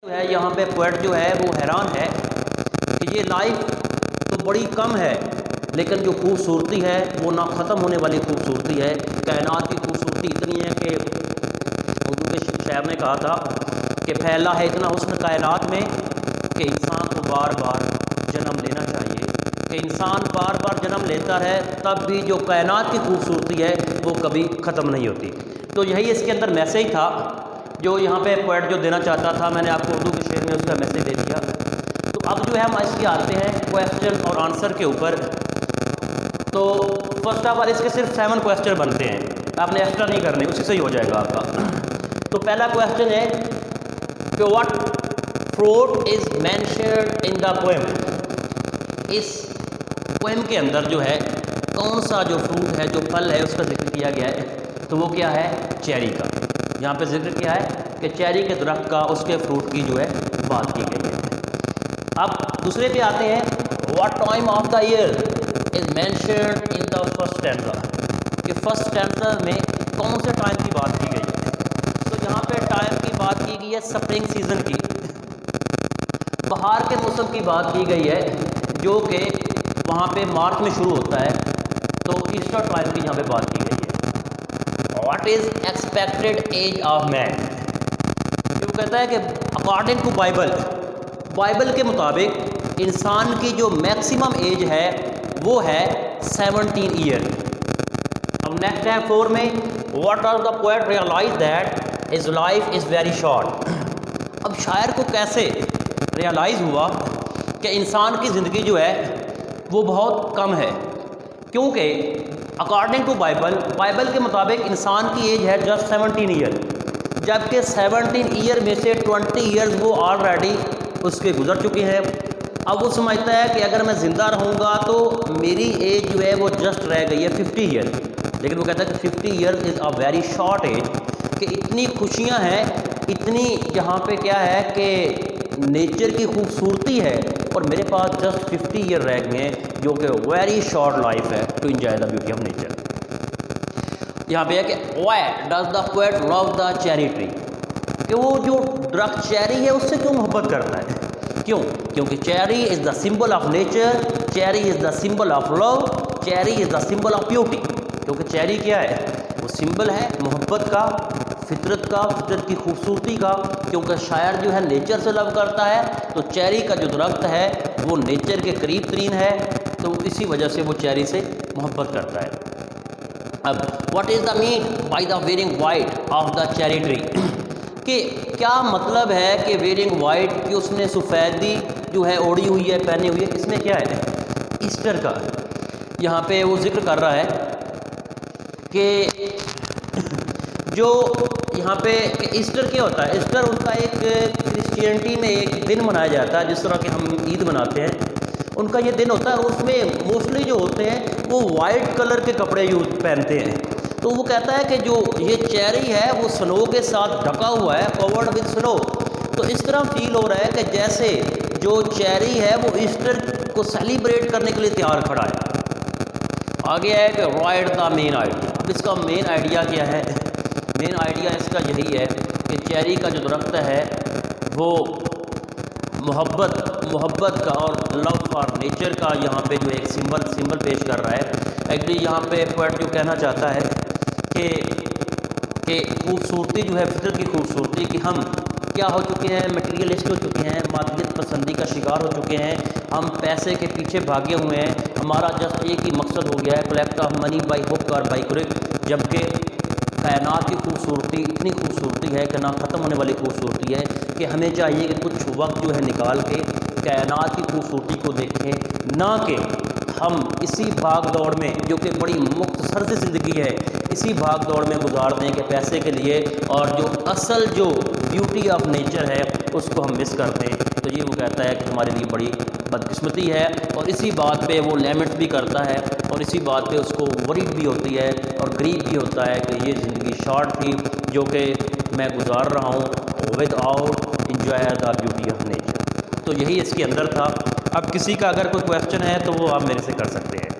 جو ہے یہاں پہ پوئٹ جو ہے وہ حیران ہے کہ یہ لائف تو بڑی کم ہے، لیکن جو خوبصورتی ہے وہ نہ ختم ہونے والی خوبصورتی ہے۔ کائنات کی خوبصورتی اتنی ہے کہ اردو کے شاعر نے کہا تھا کہ پھیلا ہے اتنا حسن کائنات میں کہ انسان کو بار بار جنم لینا چاہیے، کہ انسان بار بار جنم لیتا ہے تب بھی جو کائنات کی خوبصورتی ہے وہ کبھی ختم نہیں ہوتی۔ تو یہی اس کے اندر میسیج تھا جو یہاں پہ پوئٹ جو دینا چاہتا تھا، میں نے آپ کو اردو کے شعر میں اس کا میسیج دے دیا۔ تو اب جو ہے ہم اس کے آتے ہیں کویسچن اور آنسر کے اوپر۔ تو فرسٹ آف آل اس کے صرف 7 کویسچن بنتے ہیں، آپ نے ایکسٹرا نہیں کرنے، اسی سے ہی ہو جائے گا آپ کا۔ تو پہلا کویسچن ہے کہ what fruit is mentioned in the poem, اس پوئم کے اندر جو ہے کون سا جو فروٹ ہے، جو پھل ہے، اس کا ذکر کیا گیا ہے، تو وہ کیا ہے؟ چیری کا۔ یہاں پہ ذکر کیا ہے کہ چیری کے درخت کا، اس کے فروٹ کی جو ہے بات کی گئی ہے۔ اب دوسرے پہ آتے ہیں، what time of the year is mentioned in the first stanza, کہ فرسٹ اسٹینزا میں کون سے ٹائم کی بات کی گئی ہے؟ تو یہاں پہ ٹائم کی بات کی گئی ہے سپرنگ سیزن کی، بہار کے موسم کی بات کی گئی ہے، جو کہ وہاں پہ مارچ میں شروع ہوتا ہے۔ تو ایسٹر ٹائم کی یہاں پہ بات کی گئی ہے۔ What is expected age of man, وہ کہتا ہے کہ اکارڈنگ ٹو بائبل کے مطابق انسان کی جو میکسیمم ایج ہے وہ ہے 17 ایئر۔ اب نیکسٹ ہے 4 میں، what are the poet realize that his life is very short. اب شاعر کو کیسے ریئلائز ہوا کہ انسان کی زندگی جو ہے وہ بہت کم ہے، کیونکہ اکارڈنگ ٹو بائبل کے مطابق انسان کی ایج ہے جسٹ 17 ایئر، جبکہ 17 ایئر میں سے 20 ایئرز وہ آلریڈی اس کے گزر چکے ہیں۔ اب وہ سمجھتا ہے کہ اگر میں زندہ رہوں گا تو میری ایج جو ہے وہ جسٹ رہ گئی ہے 50 ایئر، لیکن وہ کہتا ہے کہ 50 years is a very short age, کہ اتنی خوشیاں ہیں، اتنی یہاں پہ کیا ہے کہ نیچر کی خوبصورتی ہے، اور میرے پاس جسٹ 50 ایئر رہ گئے ہیں، جو کہ ویری شارٹ لائف ہے to enjoy the beauty of nature. یہاں پہ ہے کہ why does the poet love the cherry tree, کہ وہ جو درخت چیری ہے اس سے کیوں محبت کرتا ہے؟ کیونکہ cherry is the symbol of nature, cherry is the symbol of love, cherry is the symbol of beauty. کیونکہ چیری کیا ہے؟ وہ سمبل ہے محبت کا، فطرت کا، فطرت کی خوبصورتی کا۔ کیونکہ شاعر جو ہے نیچر سے لو کرتا ہے، تو چیری کا جو درخت ہے وہ نیچر کے قریب ترین ہے، تو اسی وجہ سے وہ چیری سے محبت کرتا ہے۔ اب what is the mean by the wearing white of the cherry tree, کہ کیا مطلب ہے کہ ویئرنگ وائٹ، کہ اس نے سفیدی جو ہے اوڑھی ہوئی ہے، پہنی ہوئی ہے، اس میں کیا ہے؟ ایسٹر کا۔ یہاں پہ وہ ذکر کر رہا ہے کہ جو یہاں پہ ایسٹر کیا ہوتا ہے؟ ایسٹر ان کا ایک کرسچینٹی میں ایک دن منایا جاتا ہے، جس طرح کہ ہم عید مناتے ہیں، ان کا یہ دن ہوتا ہے، اور اس میں موسٹلی جو ہوتے ہیں وہ وائٹ کلر کے کپڑے پہنتے ہیں۔ تو وہ کہتا ہے کہ جو یہ چیری ہے وہ سنو کے ساتھ ڈھکا ہوا ہے، کورڈ ود سنو، تو اس طرح فیل ہو رہا ہے کہ جیسے جو چیری ہے وہ ایسٹر کو سیلیبریٹ کرنے کے لیے تیار کھڑا ہے۔ آگے ہے کہ رائٹ دا مین آئیڈیا۔ اب اس کا مین آئیڈیا کیا ہے؟ مین آئیڈیا اس کا یہی ہے کہ چیری کا جو درخت ہے وہ محبت کا اور لو فار نیچر کا یہاں پہ جو ایک سمبل پیش کر رہا ہے۔ ایکچولی یہاں پہ پوئٹ جو کہنا چاہتا ہے کہ خوبصورتی جو ہے فطرت کی خوبصورتی، کہ ہم کیا ہو چکے ہیں؟ میٹیریلسٹ ہو چکے ہیں، مادیت پسندی کا شکار ہو چکے ہیں، ہم پیسے کے پیچھے بھاگے ہوئے ہیں، ہمارا جسٹ ایک ہی مقصد ہو گیا ہے، کلیکٹ آف منی بائی ہک اور بائی کرک، جبکہ کائنات کی خوبصورتی اتنی خوبصورتی ہے کہ نہ ختم ہونے والی خوبصورتی ہے، کہ ہمیں چاہیے کہ کچھ وقت جو ہے نکال کے کائنات کی خوبصورتی کو دیکھیں، نہ کہ ہم اسی بھاگ دوڑ میں جو کہ بڑی مختصر سی زندگی ہے، اسی بھاگ دوڑ میں گزار دیں کہ پیسے کے لیے، اور جو اصل جو بیوٹی آف نیچر ہے اس کو ہم مس کر دیں۔ تو یہ وہ کہتا ہے کہ ہمارے لیے بڑی بدقسمتی ہے، اور اسی بات پہ وہ لیمٹ بھی کرتا ہے، اور اسی بات پہ اس کو ورید بھی ہوتی ہے اور گریف بھی ہوتا ہے کہ یہ زندگی شارٹ تھی جو کہ میں گزار رہا ہوں with out enjoy the beauty of nature. تو یہی اس کے اندر تھا۔ اب کسی کا اگر کوئی کویسچن ہے تو وہ آپ میرے سے کر سکتے ہیں۔